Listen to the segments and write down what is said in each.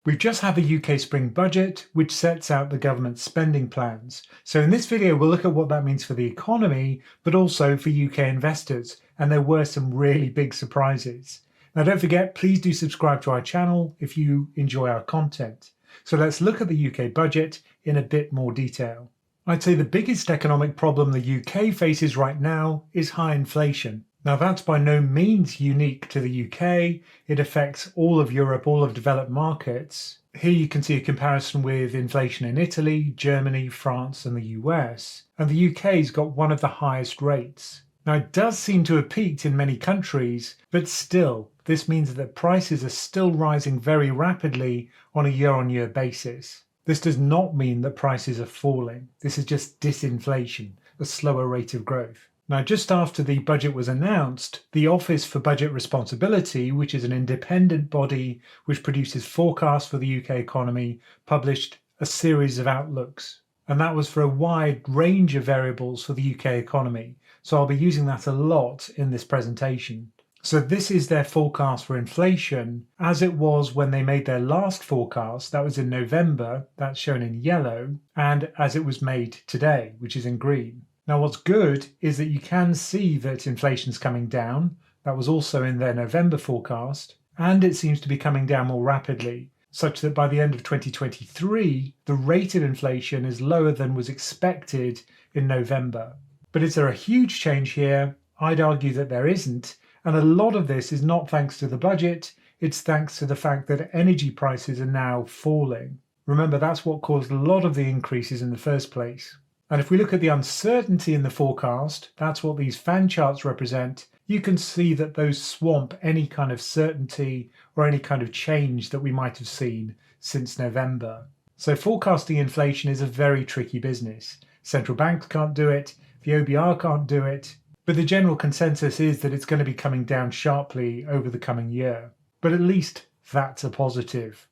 We've just had the UK Spring Budget, which sets out the government's spending plans. So in this video, we'll look at what that means for the economy, but also for UK investors. And there were some really big surprises. Now, don't forget, please do subscribe to our channel if you enjoy our content. So let's look at the UK budget in a bit more detail. I'd say the biggest economic problem the UK faces right now is high inflation. Now, that's by no means unique to the UK. It affects all of Europe, all of developed markets. Here you can see a comparison with inflation in Italy, Germany, France, and the US. And the UK's got one of the highest rates. Now, it does seem to have peaked in many countries, but still, this means that prices are still rising very rapidly on a year-on-year basis. This does not mean that prices are falling. This is just disinflation, a slower rate of growth. Now, just after the budget was announced, the Office for Budget Responsibility, which is an independent body which produces forecasts for the UK economy, published a series of outlooks. And that was for a wide range of variables for the UK economy. So I'll be using that a lot in this presentation. So this is their forecast for inflation, as it was when they made their last forecast, that was in November, that's shown in yellow, and as it was made today, which is in green. Now, what's good is that you can see that inflation's coming down. That was also in their November forecast, and it seems to be coming down more rapidly, such that by the end of 2023, the rate of inflation is lower than was expected in November. But is there a huge change here? I'd argue that there isn't, and a lot of this is not thanks to the budget, it's thanks to the fact that energy prices are now falling. Remember, that's what caused a lot of the increases in the first place. And if we look at the uncertainty in the forecast, that's what these fan charts represent, you can see that those swamp any kind of certainty or any kind of change that we might have seen since November. So forecasting inflation is a very tricky business. Central banks can't do it, the OBR can't do it, but the general consensus is that it's going to be coming down sharply over the coming year. But at least that's a positive.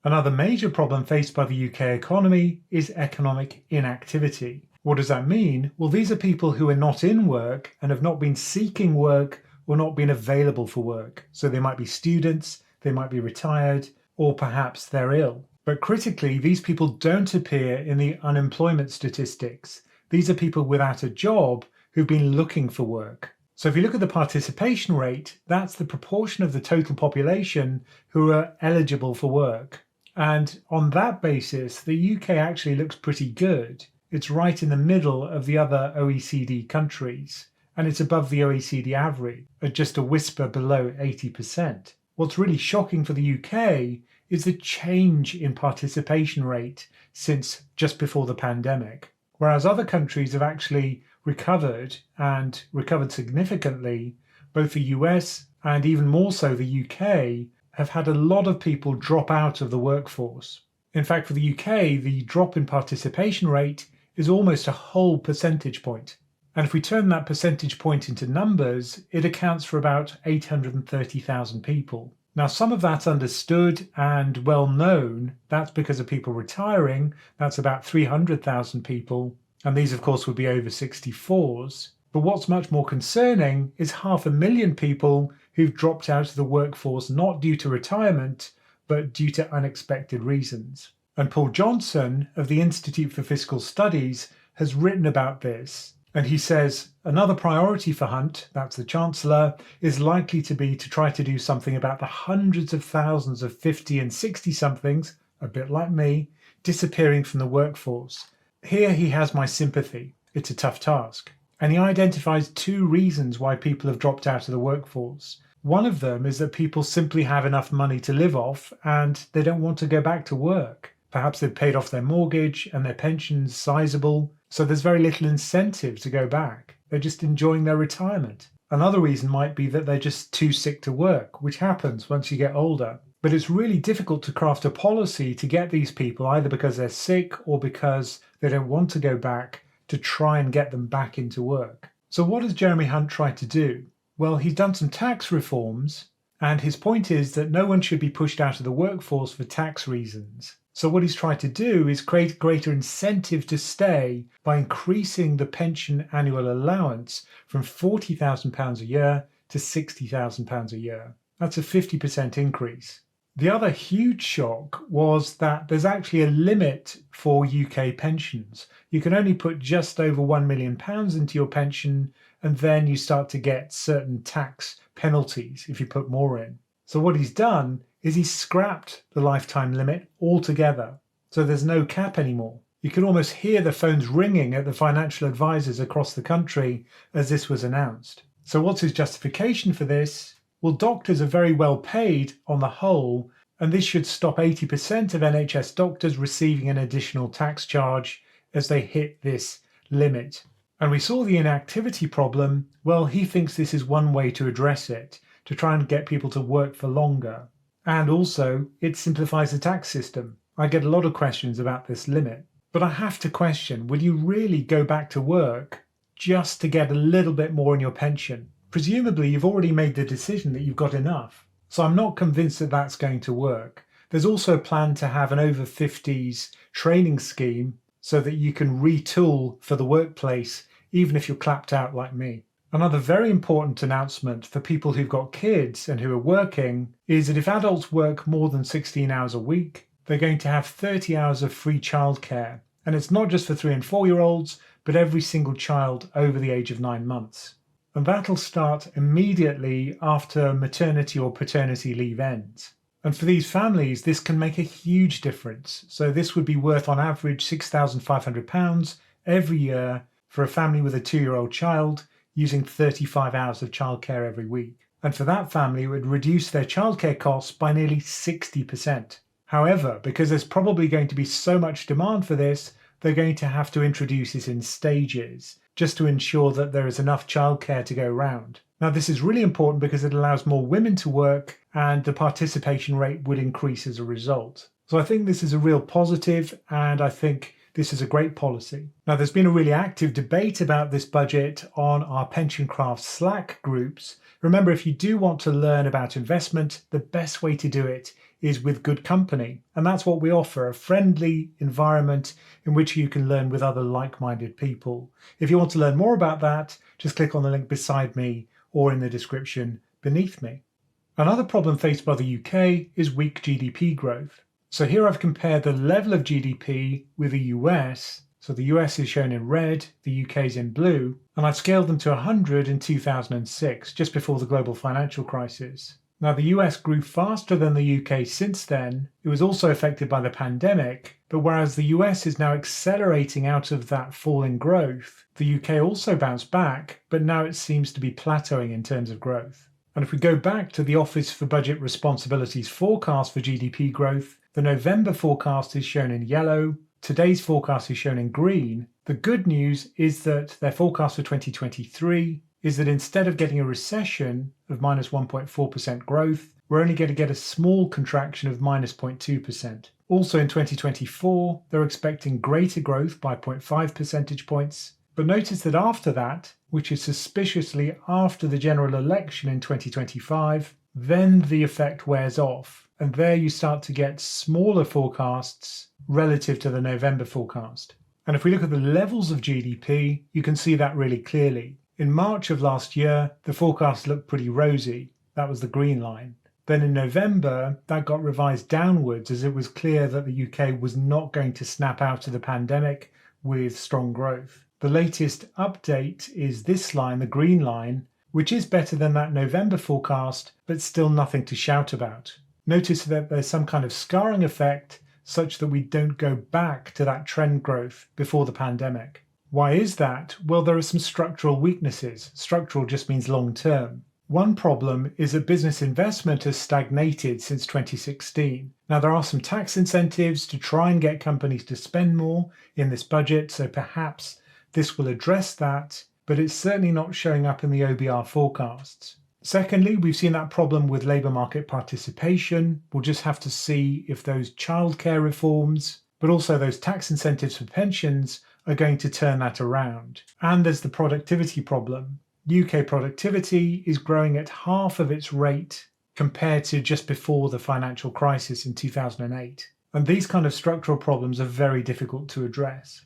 Another major problem faced by the UK economy is economic inactivity. What does that mean? Well, these are people who are not in work and have not been seeking work or not been available for work. So they might be students, they might be retired, or perhaps they're ill. But critically, these people don't appear in the unemployment statistics. These are people without a job who've been looking for work. So if you look at the participation rate, that's the proportion of the total population who are eligible for work. And on that basis, the UK actually looks pretty good. It's right in the middle of the other OECD countries, and it's above the OECD average, at just a whisper below 80%. What's really shocking for the UK is the change in participation rate since just before the pandemic. Whereas other countries have actually recovered and recovered significantly, both the US and even more so the UK have had a lot of people drop out of the workforce. In fact, for the UK, the drop in participation rate is almost a whole percentage point. And if we turn that percentage point into numbers, it accounts for about 830,000 people. Now, some of that's understood and well known. That's because of people retiring. That's about 300,000 people. And these, of course, would be over 64s. But what's much more concerning is 500,000 people who've dropped out of the workforce not due to retirement, but due to unexpected reasons. And Paul Johnson of the Institute for Fiscal Studies has written about this. And he says, another priority for Hunt, that's the Chancellor, is likely to be to try to do something about the hundreds of thousands of 50 and 60-somethings, a bit like me, disappearing from the workforce. Here he has my sympathy. It's a tough task. And he identifies two reasons why people have dropped out of the workforce. One of them is that people simply have enough money to live off and they don't want to go back to work. Perhaps they've paid off their mortgage and their pension's sizable, so there's very little incentive to go back. They're just enjoying their retirement. Another reason might be that they're just too sick to work, which happens once you get older. But it's really difficult to craft a policy to get these people, either because they're sick or because they don't want to go back, to try and get them back into work. So what has Jeremy Hunt tried to do? Well, he's done some tax reforms, and his point is that no one should be pushed out of the workforce for tax reasons. So what he's tried to do is create greater incentive to stay by increasing the pension annual allowance from £40,000 a year to £60,000 a year. That's a 50% increase. The other huge shock was that there's actually a limit for UK pensions. You can only put just over £1 million into your pension, and then you start to get certain tax penalties if you put more in. So what he's done is he's scrapped the lifetime limit altogether. So there's no cap anymore. You could almost hear the phones ringing at the financial advisors across the country as this was announced. So what's his justification for this? Well, doctors are very well paid on the whole, and this should stop 80% of NHS doctors receiving an additional tax charge as they hit this limit. And we saw the inactivity problem. Well, he thinks this is one way to address it, to try and get people to work for longer. And also, it simplifies the tax system. I get a lot of questions about this limit. But I have to question, will you really go back to work just to get a little bit more in your pension? Presumably, you've already made the decision that you've got enough. So I'm not convinced that that's going to work. There's also a plan to have an over 50s training scheme so that you can retool for the workplace, even if you're clapped out like me. Another very important announcement for people who've got kids and who are working is that if adults work more than 16 hours a week, they're going to have 30 hours of free childcare. And it's not just for 3 and 4-year-olds, but every single child over the age of 9 months. And that'll start immediately after maternity or paternity leave ends. And for these families, this can make a huge difference. So this would be worth on average £6,500 every year for a family with a 2-year-old child using 35 hours of childcare every week. And for that family, it would reduce their childcare costs by nearly 60%. However, because there's probably going to be so much demand for this, they're going to have to introduce this in stages, just to ensure that there is enough childcare to go around. Now, this is really important because it allows more women to work and the participation rate would increase as a result. So I think this is a real positive, and I think this is a great policy. Now, there's been a really active debate about this budget on our PensionCraft Slack groups. Remember, if you do want to learn about investment, the best way to do it is with good company. And that's what we offer, a friendly environment in which you can learn with other like-minded people. If you want to learn more about that, just click on the link beside me or in the description beneath me. Another problem faced by the UK is weak GDP growth. So here I've compared the level of GDP with the US. So the US is shown in red, the UK is in blue, and I've scaled them to 100 in 2006, just before the global financial crisis. Now, the US grew faster than the UK since then. It was also affected by the pandemic, but whereas the US is now accelerating out of that fall in growth, the UK also bounced back, but now it seems to be plateauing in terms of growth. And if we go back to the Office for Budget Responsibility's forecast for GDP growth, the November forecast is shown in yellow, today's forecast is shown in green. The good news is that their forecast for 2023 is that instead of getting a recession of minus 1.4% growth, we're only going to get a small contraction of minus 0.2%. Also in 2024, they're expecting greater growth by 0.5 percentage points. But notice that after that, which is suspiciously after the general election in 2025, then the effect wears off. And there you start to get smaller forecasts relative to the November forecast. And if we look at the levels of GDP, you can see that really clearly. In March of last year, the forecast looked pretty rosy. That was the green line. Then in November, that got revised downwards as it was clear that the UK was not going to snap out of the pandemic with strong growth. The latest update is this line, the green line, which is better than that November forecast, but still nothing to shout about. Notice that there's some kind of scarring effect such that we don't go back to that trend growth before the pandemic. Why is that? Well, there are some structural weaknesses. Structural just means long term. One problem is that business investment has stagnated since 2016. Now, there are some tax incentives to try and get companies to spend more in this budget, so perhaps this will address that, but it's certainly not showing up in the OBR forecasts. Secondly, we've seen that problem with labour market participation. We'll just have to see if those childcare reforms, but also those tax incentives for pensions, are going to turn that around. And there's the productivity problem. UK productivity is growing at half of its rate compared to just before the financial crisis in 2008. And these kind of structural problems are very difficult to address.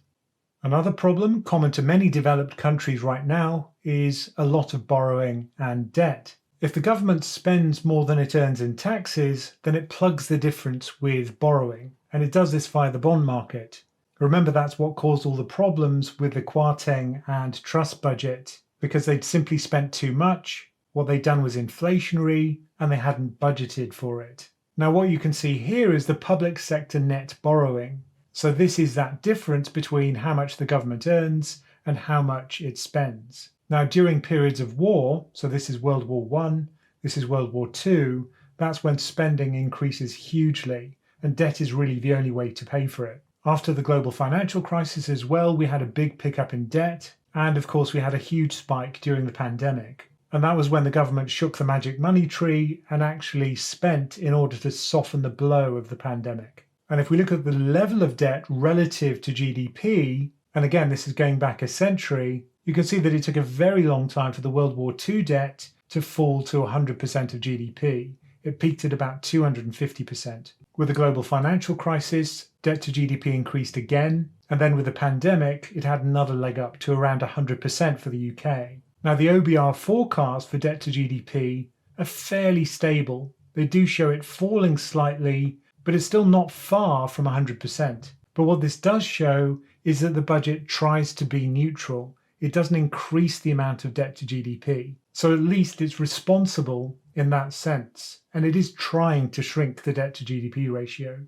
Another problem common to many developed countries right now is a lot of borrowing and debt. If the government spends more than it earns in taxes, then it plugs the difference with borrowing, and it does this via the bond market. Remember, that's what caused all the problems with the Kwarteng and Trust budget, because they'd simply spent too much, what they'd done was inflationary, and they hadn't budgeted for it. Now what you can see here is the public sector net borrowing. So this is that difference between how much the government earns and how much it spends. Now during periods of war, so this is World War I, this is World War II, that's when spending increases hugely, and debt is really the only way to pay for it. After the global financial crisis as well, we had a big pickup in debt, and of course we had a huge spike during the pandemic. And that was when the government shook the magic money tree and actually spent in order to soften the blow of the pandemic. And if we look at the level of debt relative to GDP, and again this is going back a century, you can see that it took a very long time for the World War II debt to fall to 100% of GDP. It peaked at about 250%. With the global financial crisis, debt to GDP increased again, and then with the pandemic, it had another leg up to around 100% for the UK. Now the OBR forecast for debt to GDP are fairly stable. They do show it falling slightly, but it's still not far from 100%. But what this does show is that the budget tries to be neutral. It doesn't increase the amount of debt to GDP. So at least it's responsible in that sense, and it is trying to shrink the debt to GDP ratio.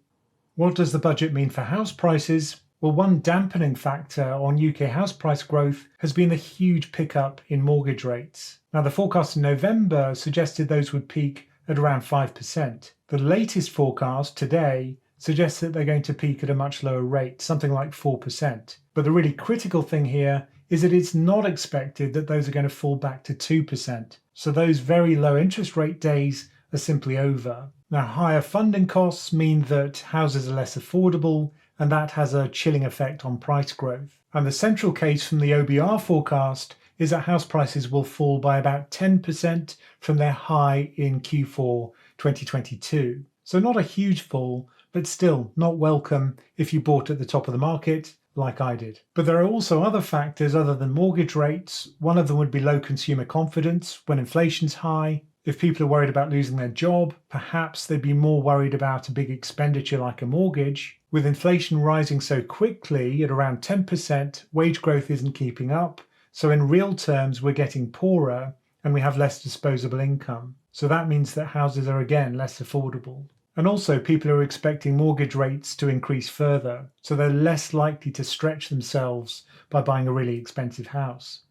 What does the budget mean for house prices? Well, one dampening factor on UK house price growth has been the huge pickup in mortgage rates. Now, the forecast in November suggested those would peak at around 5%. The latest forecast today suggests that they're going to peak at a much lower rate, something like 4%. But the really critical thing here is that it's not expected that those are going to fall back to 2%. So those very low interest rate days are simply over. Now, higher funding costs mean that houses are less affordable, and that has a chilling effect on price growth. And the central case from the OBR forecast is that house prices will fall by about 10% from their high in Q4 2022. So not a huge fall, but still not welcome if you bought at the top of the market, like I did. But there are also other factors other than mortgage rates. One of them would be low consumer confidence when inflation's high. If people are worried about losing their job, perhaps they'd be more worried about a big expenditure like a mortgage. With inflation rising so quickly at around 10%, wage growth isn't keeping up. So in real terms, we're getting poorer and we have less disposable income. So that means that houses are again less affordable. And also people are expecting mortgage rates to increase further, so they're less likely to stretch themselves by buying a really expensive house.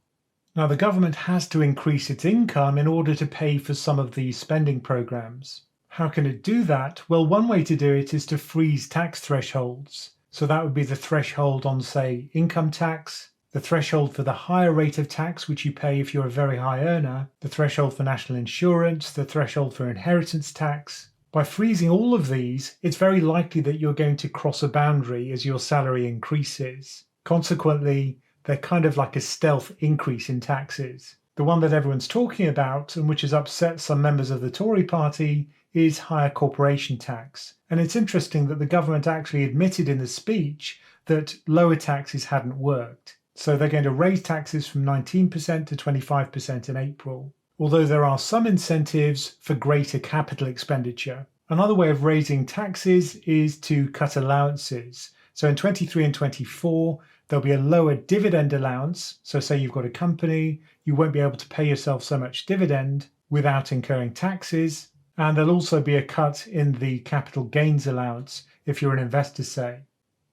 Now the government has to increase its income in order to pay for some of these spending programs. How can it do that? Well, one way to do it is to freeze tax thresholds. So that would be the threshold on, say, income tax, the threshold for the higher rate of tax which you pay if you're a very high earner, the threshold for national insurance, the threshold for inheritance tax. By freezing all of these, it's very likely that you're going to cross a boundary as your salary increases. Consequently, they're kind of like a stealth increase in taxes. The one that everyone's talking about, and which has upset some members of the Tory party, is higher corporation tax. And it's interesting that the government actually admitted in the speech that lower taxes hadn't worked. So they're going to raise taxes from 19% to 25% in April. Although there are some incentives for greater capital expenditure. Another way of raising taxes is to cut allowances. So in 23 and 24, there'll be a lower dividend allowance. So say you've got a company, you won't be able to pay yourself so much dividend without incurring taxes. And there'll also be a cut in the capital gains allowance if you're an investor, say.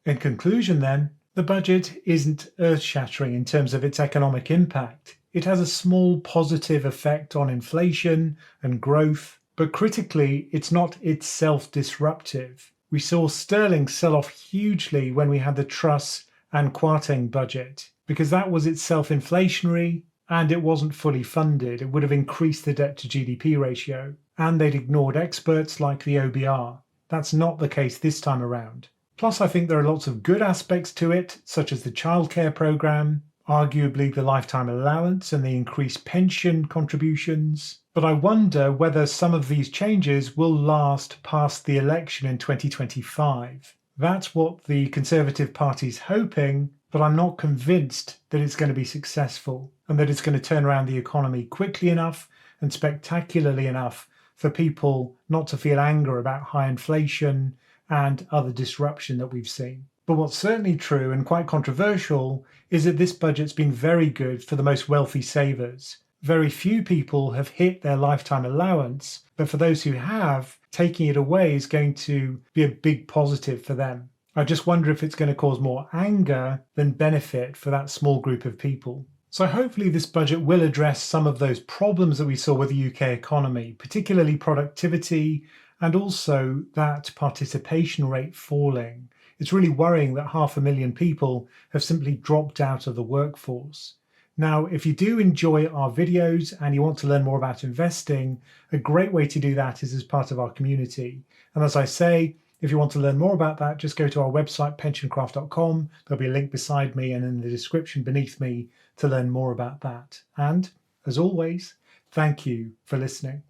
In conclusion then, the budget isn't earth-shattering in terms of its economic impact. It has a small positive effect on inflation and growth, but critically, it's not itself disruptive. We saw sterling sell off hugely when we had the Truss and Kwarteng budget, because that was itself inflationary and it wasn't fully funded. It would have increased the debt to GDP ratio, and they'd ignored experts like the OBR. That's not the case this time around. Plus, I think there are lots of good aspects to it, such as the childcare programme, arguably the lifetime allowance and the increased pension contributions. But I wonder whether some of these changes will last past the election in 2025. That's what the Conservative Party's hoping, but I'm not convinced that it's going to be successful and that it's going to turn around the economy quickly enough and spectacularly enough for people not to feel anger about high inflation and other disruption that we've seen. But what's certainly true and quite controversial is that this budget's been very good for the most wealthy savers. Very few people have hit their lifetime allowance, but for those who have, taking it away is going to be a big positive for them. I just wonder if it's going to cause more anger than benefit for that small group of people. So hopefully this budget will address some of those problems that we saw with the UK economy, particularly productivity and also that participation rate falling. It's really worrying that 500,000 people have simply dropped out of the workforce. Now, if you do enjoy our videos and you want to learn more about investing, a great way to do that is as part of our community. And as I say, if you want to learn more about that, just go to our website, PensionCraft.com. There'll be a link beside me and in the description beneath me to learn more about that. And as always, thank you for listening.